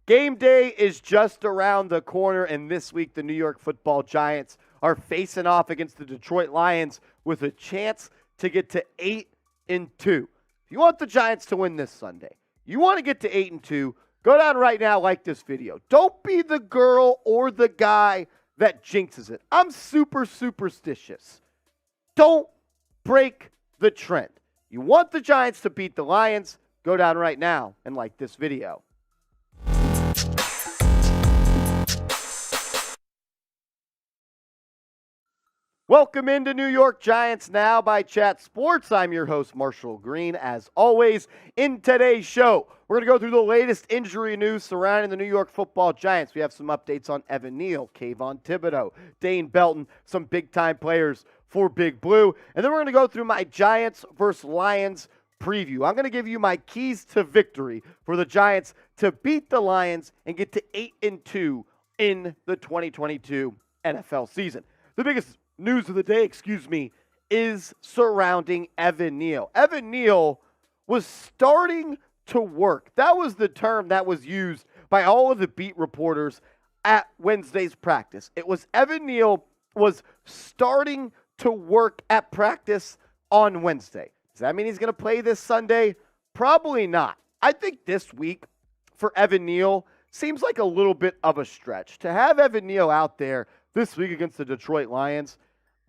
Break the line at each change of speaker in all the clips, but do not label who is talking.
Game day is just around the corner, and this week the New York Football Giants are facing off against the Detroit Lions with a chance to get to 8-2. If you want the Giants to win this Sunday, you want to get to 8-2, go down right now, like this video. Don't be the girl or the guy that jinxes it. I'm super superstitious. Don't break the trend. You want the Giants to beat the Lions, go down right now and like this video. Welcome into New York Giants Now by Chat Sports. I'm your host, Marshall Green. As always, in today's show, we're going to go through the latest injury news surrounding the New York Football Giants. We have some updates on Evan Neal, Kayvon Thibodeaux, Dane Belton, some big-time players for Big Blue. And then we're going to go through my Giants versus Lions preview. I'm going to give you my keys to victory for the Giants to beat the Lions and get to 8-2 in the 2022 NFL season. The biggest news of the day, is surrounding Evan Neal. Evan Neal was starting to work. That was the term that was used by all of the beat reporters at Wednesday's practice. It was Evan Neal was starting to work at practice on Wednesday. Does that mean he's going to play this Sunday? Probably not. I think this week for Evan Neal seems like a little bit of a stretch. To have Evan Neal out there this week against the Detroit Lions,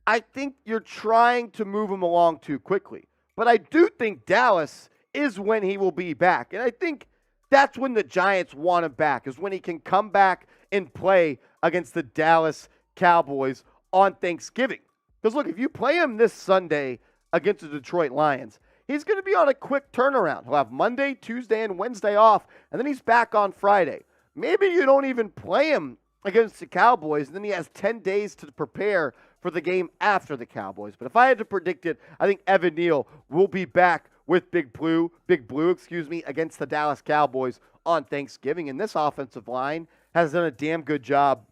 I think you're trying to move him along too quickly. But I do think Dallas is when he will be back. And I think that's when the Giants want him back, is when he can come back and play against the Dallas Cowboys on Thanksgiving. Because look, if you play him this Sunday against the Detroit Lions, he's going to be on a quick turnaround. He'll have Monday, Tuesday, and Wednesday off, and then he's back on Friday. Maybe you don't even play him against the Cowboys, and then he has 10 days to prepare for the game after the Cowboys. But if I had to predict it, I think Evan Neal will be back with Big Blue, against the Dallas Cowboys on Thanksgiving. And this offensive line has done a damn good job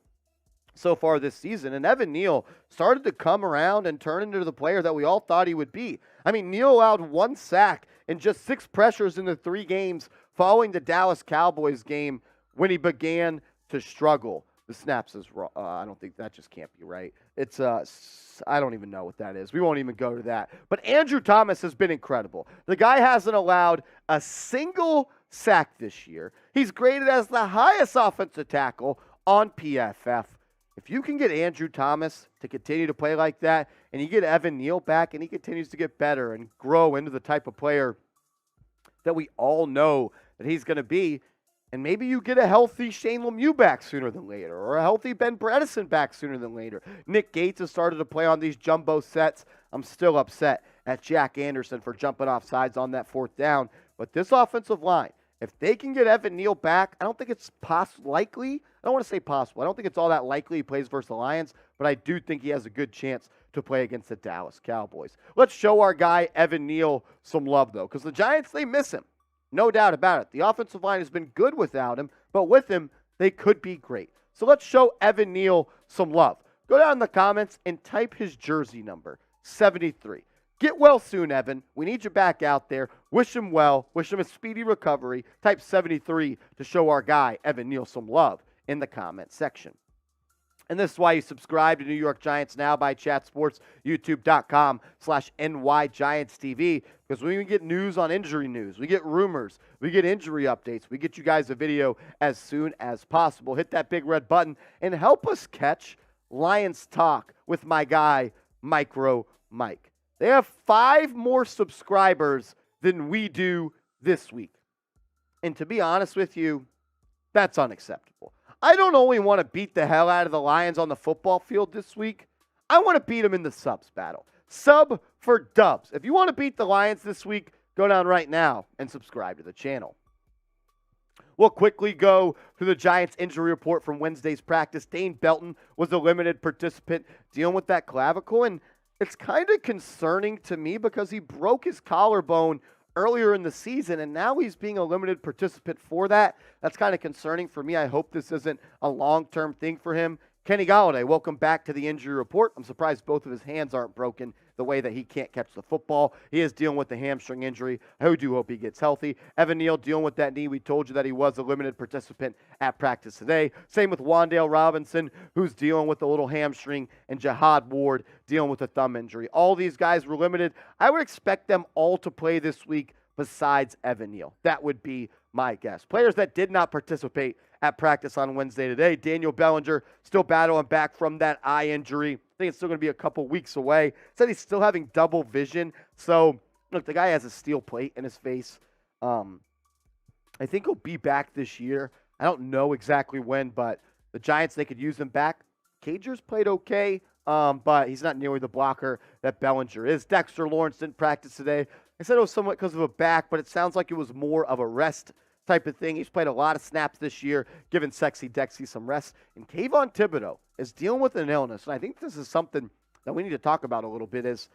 so far this season. And Evan Neal started to come around and turn into the player that we all thought he would be. I mean, Neal allowed 1 sack and just 6 pressures in the 3 games following the Dallas Cowboys game when he began to struggle. The snaps is wrong. I don't think that just can't be right. It's I don't even know what that is. We won't even go to that. But Andrew Thomas has been incredible. The guy hasn't allowed a single sack this year. He's graded as the highest offensive tackle on PFF. If you can get Andrew Thomas to continue to play like that, and you get Evan Neal back, and he continues to get better and grow into the type of player that we all know that he's going to be, and maybe you get a healthy Shane Lemieux back sooner than later, or a healthy Ben Bredeson back sooner than later. Nick Gates has started to play on these jumbo sets. I'm still upset at Jack Anderson for jumping off sides on that 4th down. But this offensive line, if they can get Evan Neal back, I don't think it's likely. I don't want to say possible. I don't think it's all that likely he plays versus the Lions, but I do think he has a good chance to play against the Dallas Cowboys. Let's show our guy Evan Neal some love, though, because the Giants, they miss him. No doubt about it. The offensive line has been good without him, but with him, they could be great. So let's show Evan Neal some love. Go down in the comments and type his jersey number, 73. Get well soon, Evan. We need you back out there. Wish him well. Wish him a speedy recovery. Type 73 to show our guy, Evan Neal, some love in the comment section. And this is why you subscribe to New York Giants Now by Chat Sports, youtube.com/NYGiantsTV, because we get news on injury news. We get rumors. We get injury updates. We get you guys a video as soon as possible. Hit that big red button and help us catch Lions Talk with my guy, Micro Mike. They have 5 more subscribers than we do this week. And to be honest with you, that's unacceptable. I don't only want to beat the hell out of the Lions on the football field this week. I want to beat them in the subs battle. Sub for dubs. If you want to beat the Lions this week, go down right now and subscribe to the channel. We'll quickly go through the Giants injury report from Wednesday's practice. Dane Belton was a limited participant dealing with that clavicle, and it's kind of concerning to me because he broke his collarbone earlier in the season, and now he's being a limited participant for that. That's kind of concerning for me. I hope this isn't a long-term thing for him. Kenny Golladay, welcome back to the injury report. I'm surprised both of his hands aren't broken the way that he can't catch the football. He is dealing with the hamstring injury. I do hope he gets healthy. Evan Neal dealing with that knee. We told you that he was a limited participant at practice today. Same with Wan'Dale Robinson, who's dealing with a little hamstring, and Jihad Ward dealing with a thumb injury. All these guys were limited. I would expect them all to play this week besides Evan Neal. That would be my guess. Players that did not participate at practice on Wednesday today: Dane Bellinger, still battling back from that eye injury. I think it's still going to be a couple weeks away. Said he's still having double vision. So, look, the guy has a steel plate in his face. I think he'll be back this year. I don't know exactly when, but the Giants, they could use him back. Cager's played okay, but he's not nearly the blocker that Bellinger is. Dexter Lawrence didn't practice today. I said it was somewhat because of a back, but it sounds like it was more of a rest type of thing. He's played a lot of snaps this year, giving Sexy Dexy some rest. And Kayvon Thibodeaux is dealing with an illness, and I think this is something that we need to talk about a little bit. Is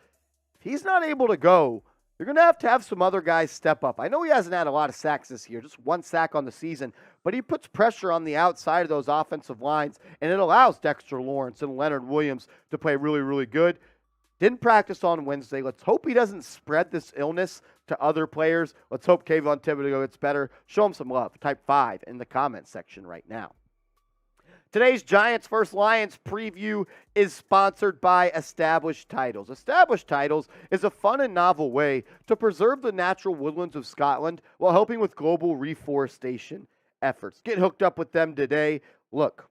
if he's not able to go, you're going to have some other guys step up. I know he hasn't had a lot of sacks this year, just 1 sack on the season, but he puts pressure on the outside of those offensive lines, and it allows Dexter Lawrence and Leonard Williams to play really, really good. Didn't practice on Wednesday. Let's hope he doesn't spread this illness to other players. Let's hope Kayvon Thibodeaux gets better. Show him some love. Type 5 in the comment section right now. Today's Giants vs. Lions preview is sponsored by Established Titles. Established Titles is a fun and novel way to preserve the natural woodlands of Scotland while helping with global reforestation efforts. Get hooked up with them today. Look,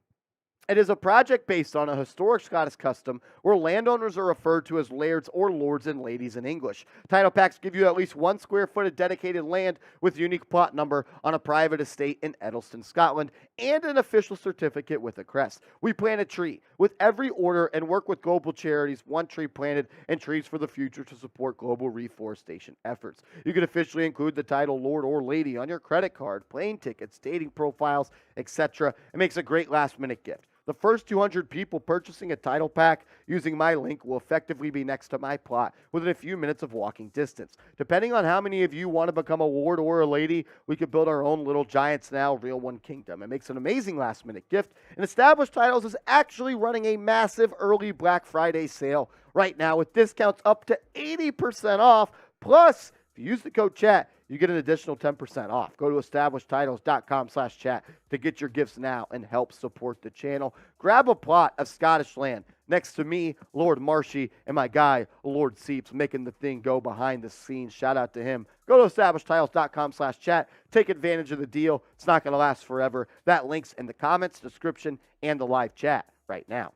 it is a project based on a historic Scottish custom where landowners are referred to as lairds or lords and ladies in English. Title packs give you at least 1 square foot of dedicated land with unique plot number on a private estate in Edelston, Scotland, and an official certificate with a crest. We plant a tree with every order and work with global charities, 1 tree planted and trees for the future to support global reforestation efforts. You can officially include the title Lord or Lady on your credit card, plane tickets, dating profiles, etc. It makes a great last-minute gift. The first 200 people purchasing a title pack using my link will effectively be next to my plot within a few minutes of walking distance. Depending on how many of you want to become a ward or a lady, we could build our own little Giants Now Real One Kingdom. It makes an amazing last-minute gift. And Established Titles is actually running a massive early Black Friday sale right now with discounts up to 80% off. Plus, if you use the code CHAT, you get an additional 10% off. Go to establishedtitles.com/chat to get your gifts now and help support the channel. Grab a plot of Scottish land next to me, Lord Marshy, and my guy, Lord Seeps, making the thing go behind the scenes. Shout out to him. Go to establishedtitles.com/chat. Take advantage of the deal. It's not going to last forever. That link's in the comments, description, and the live chat right now.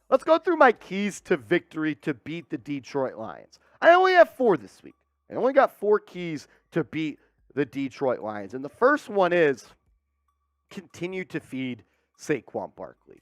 Let's go through my keys to victory to beat the Detroit Lions. I only have 4 this week. I only got 4 keys to beat the Detroit Lions. And the first one is continue to feed Saquon Barkley.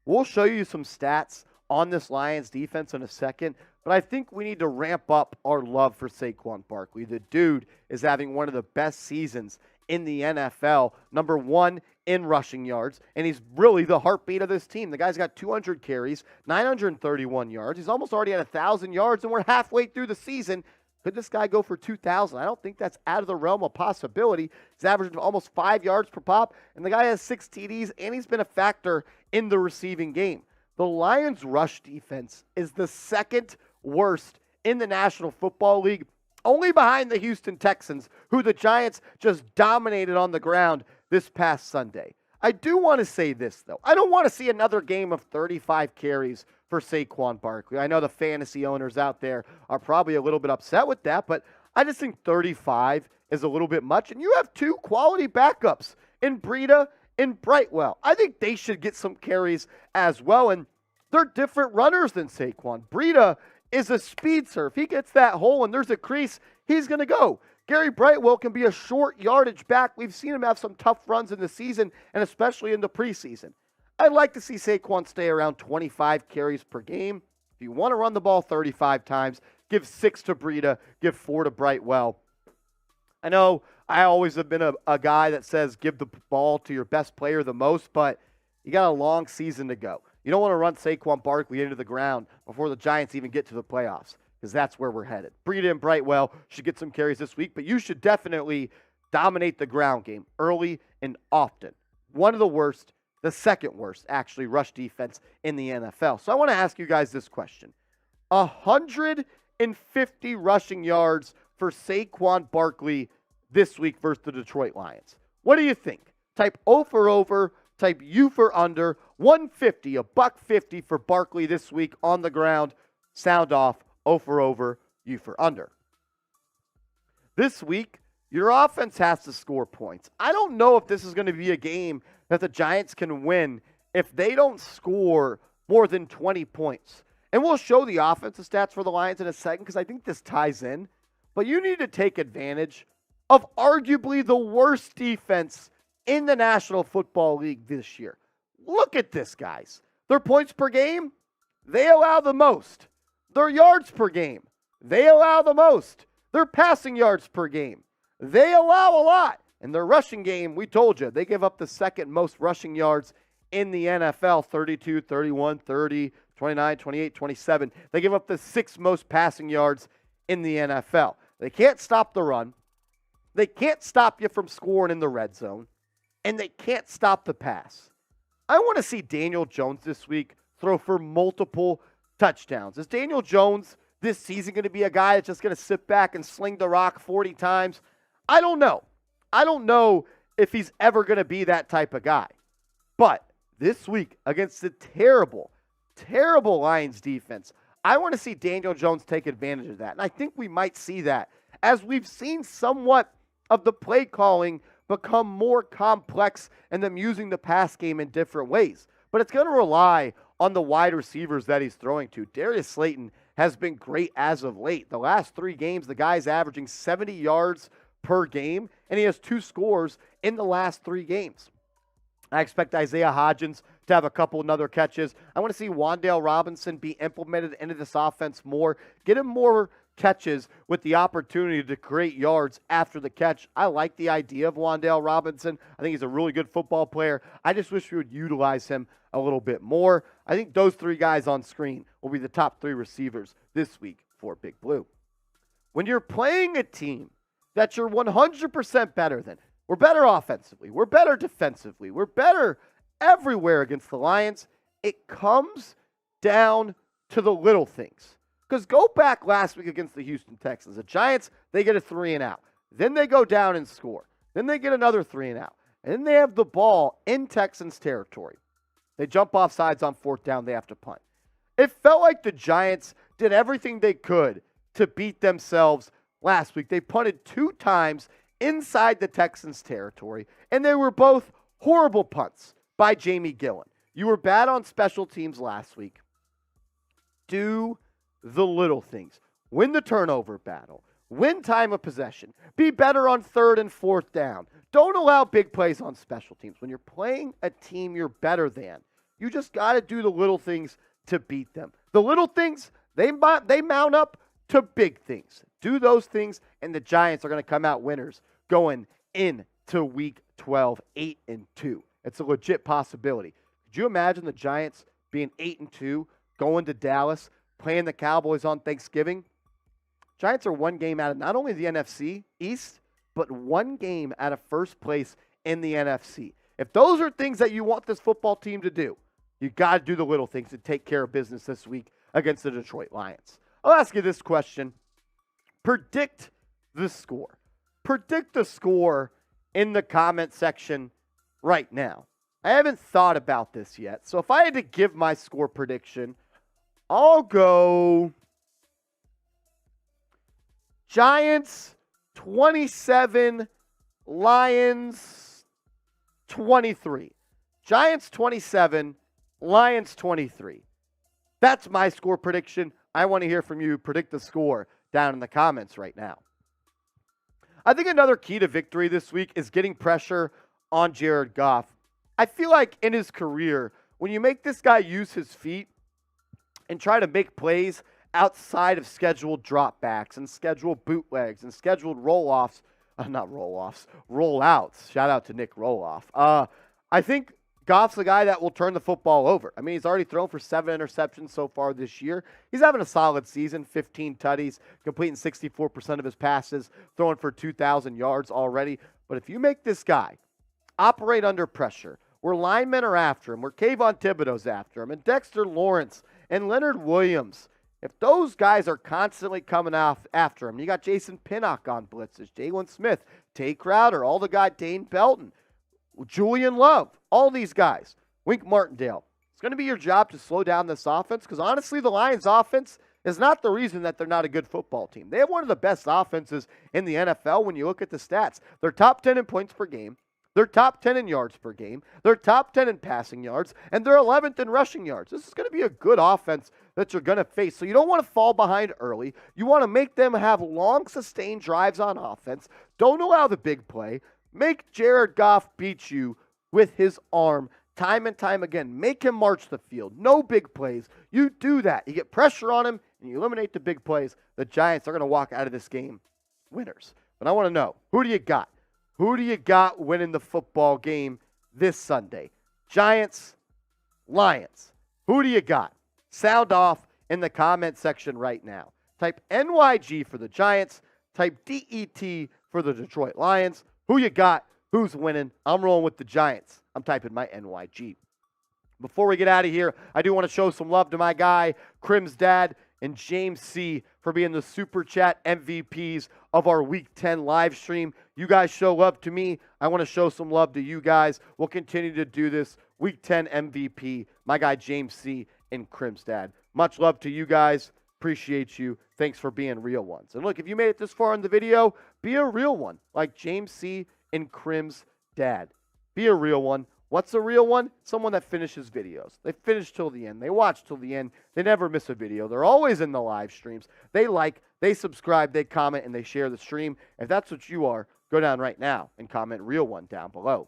We'll show you some stats on this Lions defense in a second, but I think we need to ramp up our love for Saquon Barkley. The dude is having one of the best seasons in the NFL, number 1 in rushing yards, and he's really the heartbeat of this team. The guy's got 200 carries, 931 yards. He's almost already at 1,000 yards, and we're halfway through the season. Could this guy go for 2,000? I don't think that's out of the realm of possibility. He's averaging almost 5 yards per pop, and the guy has 6 TDs, and he's been a factor in the receiving game. The Lions' rush defense is the 2nd worst in the National Football League, only behind the Houston Texans, who the Giants just dominated on the ground this past Sunday. I do want to say this, though. I don't want to see another game of 35 carries for Saquon Barkley. I know the fantasy owners out there are probably a little bit upset with that, but I just think 35 is a little bit much. And you have 2 quality backups in Breida and Brightwell. I think they should get some carries as well, and they're different runners than Saquon. Breida is a speedster. If he gets that hole and there's a crease, he's going to go. Gary Brightwell can be a short yardage back. We've seen him have some tough runs in the season, and especially in the preseason. I'd like to see Saquon stay around 25 carries per game. If you want to run the ball 35 times, give 6 to Breida, give 4 to Brightwell. I know I always have been a guy that says give the ball to your best player the most, but you got a long season to go. You don't want to run Saquon Barkley into the ground before the Giants even get to the playoffs, because that's where we're headed. Breida and Brightwell should get some carries this week, but you should definitely dominate the ground game early and often. One of the worst, the 2nd worst, actually, rush defense in the NFL. So I want to ask you guys this question. 150 rushing yards for Saquon Barkley this week versus the Detroit Lions. What do you think? Type O for over, type U for under. 150, $150 for Barkley this week on the ground. Sound off, O for over, U for under. This week, your offense has to score points. I don't know if this is going to be a game that the Giants can win if they don't score more than 20 points. And we'll show the offensive stats for the Lions in a second because I think this ties in. But you need to take advantage of arguably the worst defense in the National Football League this year. Look at this, guys. Their points per game, they allow the most. Their yards per game, they allow the most. Their passing yards per game, they allow a lot. And their rushing game, we told you, they give up the second most rushing yards in the NFL, 32, 31, 30, 29, 28, 27. They give up the sixth most passing yards in the NFL. They can't stop the run. They can't stop you from scoring in the red zone. And they can't stop the pass. I want to see Daniel Jones this week throw for multiple touchdowns. Is Daniel Jones this season going to be a guy that's just going to sit back and sling the rock 40 times? I don't know. I don't know if he's ever going to be that type of guy. But this week, against the terrible Lions defense, I want to see Daniel Jones take advantage of that. And I think we might see that as we've seen somewhat of the play calling become more complex and them using the pass game in different ways. But it's going to rely on the wide receivers that he's throwing to. Darius Slayton has been great as of late. The last 3 games, the guy's averaging 70 yards per game, and he has 2 scores in the last 3 games. I expect Isaiah Hodgins to have a couple another catches. I want to see Wan'Dale Robinson be implemented into this offense more. Get him more catches with the opportunity to create yards after the catch. I like the idea of Wan'Dale Robinson. I think he's a really good football player. I just wish we would utilize him a little bit more. I think those 3 guys on screen will be the top 3 receivers this week for Big Blue. When you're playing a team that you're 100% better than, we're better offensively, we're better defensively, we're better everywhere against the Lions, it comes down to the little things. Because go back last week against the Houston Texans. The Giants, they get a 3 and out. Then they go down and score. Then they get another 3 and out. And then they have the ball in Texans territory. They jump off sides on 4th down. They have to punt. It felt like the Giants did everything they could to beat themselves last week. They punted 2 times inside the Texans territory. And they were both horrible punts by Jamie Gillen. You were bad on special teams last week. Do the little things. Win the turnover battle. Win time of possession. Be better on 3rd and 4th down. Don't allow big plays on special teams. When you're playing a team you're better than, you just got to do the little things to beat them. The little things, they mount up to big things. Do those things, and the Giants are going to come out winners going into Week 12, 8-2. It's a legit possibility. Could you imagine the Giants being 8-2, going to Dallas, playing the Cowboys on Thanksgiving? Giants are 1 game out of not only the NFC East, but 1 game out of first place in the NFC. If those are things that you want this football team to do, you got to do the little things to take care of business this week against the Detroit Lions. I'll ask you this question. Predict the score. Predict the score in the comment section right now. I haven't thought about this yet, so if I had to give my score prediction, I'll go Giants 27, Lions 23. Giants 27, Lions 23. That's my score prediction. I want to hear from you. Predict the score down in the comments right now. I think another key to victory this week is getting pressure on Jared Goff. I feel like in his career, when you make this guy use his feet and try to make plays outside of scheduled dropbacks and scheduled bootlegs and scheduled rollouts. Shout out to Nick Roloff. I think Goff's the guy that will turn the football over. I mean, he's already thrown for 7 interceptions so far this year. He's having a solid season, 15 tutties, completing 64% of his passes, throwing for 2,000 yards already. But if you make this guy operate under pressure, where linemen are after him, where Kayvon Thibodeaux's after him, and Dexter Lawrence and Leonard Williams If those guys are constantly coming off after him, you got Jason Pinnock on blitzes, Jalen Smith, Tay Crowder, all the guy Dane Belton, Julian Love, all these guys, Wink Martindale. It's going to be your job to slow down this offense because honestly, the Lions offense is not the reason that they're not a good football team. They have one of the best offenses in the NFL when you look at the stats. They're top 10 in points per game. They're top 10 in yards per game. They're top 10 in passing yards. And they're 11th in rushing yards. This is going to be a good offense that you're going to face. So you don't want to fall behind early. You want to make them have long, sustained drives on offense. Don't allow the big play. Make Jared Goff beat you with his arm time and time again. Make him march the field. No big plays. You do that. You get pressure on him, and you eliminate the big plays. The Giants are going to walk out of this game winners. But I want to know, who do you got? Who do you got winning the football game this Sunday? Giants, Lions. Who do you got? Sound off in the comment section right now. Type NYG for the Giants. Type DET for the Detroit Lions. Who you got? Who's winning? I'm rolling with the Giants. I'm typing my NYG. Before we get out of here, I do want to show some love to my guy, Crim's dad, and James C. for being the Super Chat MVPs of our Week 10 live stream. You guys show love to me. I want to show some love to you guys. We'll continue to do this. Week 10 MVP, my guy James C. and Crim's dad. Much love to you guys. Appreciate you. Thanks for being real ones. And look, if you made it this far in the video, be a real one like James C. and Crim's dad. Be a real one. What's a real one? Someone that finishes videos. They finish till the end. They watch till the end. They never miss a video. They're always in the live streams. They like, they subscribe, they comment, and they share the stream. If that's what you are, go down right now and comment real one down below.